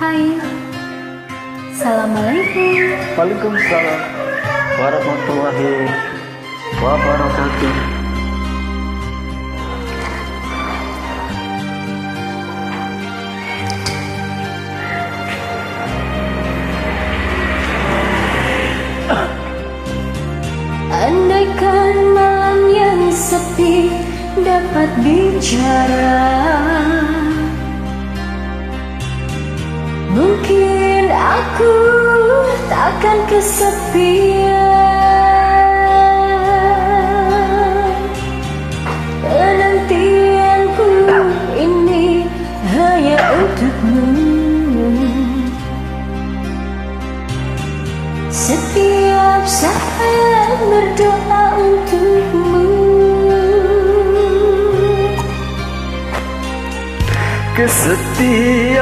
Hai, Assalamualaikum. Waalaikumsalam warahmatullahi wabarakatuh. Andaikan malam yang sepi dapat bicara, mungkin aku takkan kesepian. Penantianku ini hanya untukmu. Setiap saat berdoa untukmu. Kesetiaan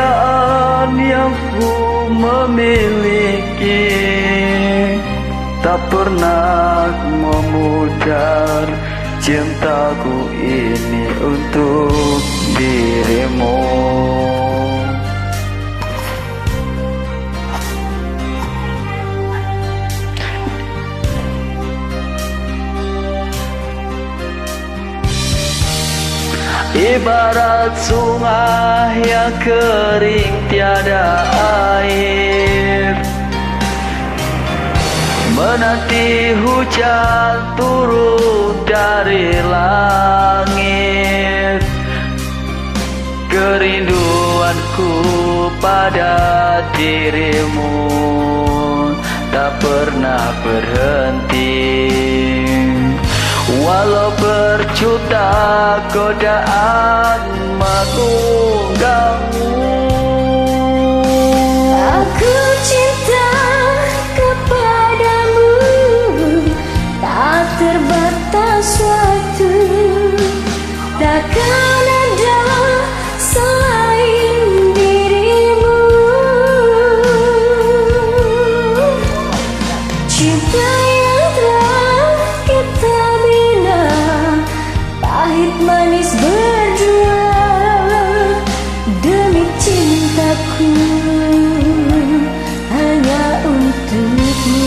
yang ku memiliki tak pernah memudar. Cintaku ini untuk dirimu. Ibarat sungai yang kering tiada air, menanti hujan turun dari langit. Kerinduanku pada dirimu tak pernah berhenti. Walau berjuta godaan mengganggu, Aku cinta kepadamu, tak terbatas waktu. Takkan ada selain dirimu. Cinta yang telah kita bina, pahit manis berdua, demi cintaku hanya untukmu.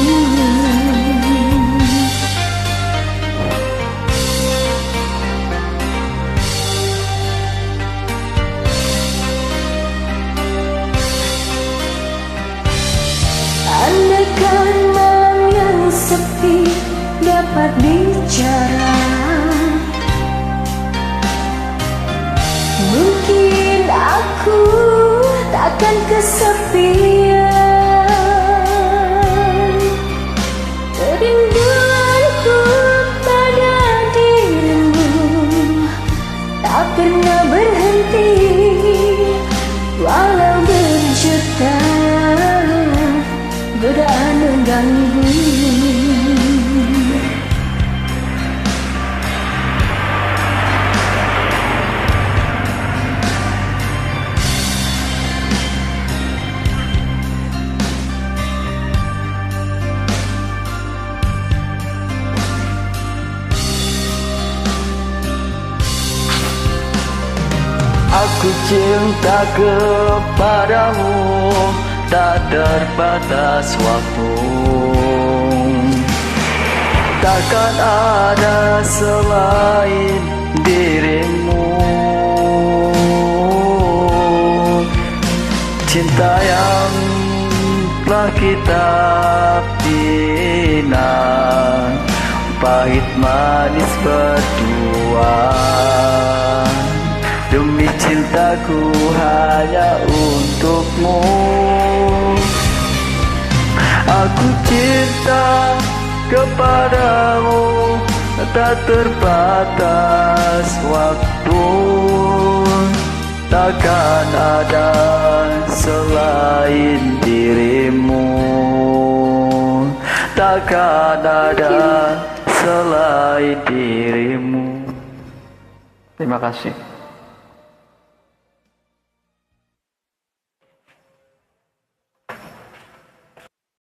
Andaikan malam yang sepi dapat bicara, mungkin aku takkan kesepian. Kerinduanku pada dirimu tak pernah berhenti. Walau berjuta godaan mengganggu, aku cinta kepadamu, tak terbatas waktu. Takkan ada selain dirimu. Cinta yang telah kita bina, pahit manis berdua, demi cintaku hanya untukmu. Aku cinta kepadamu, tak terbatas waktu. Takkan ada selain dirimu. Takkan ada selain dirimu. Terima kasih.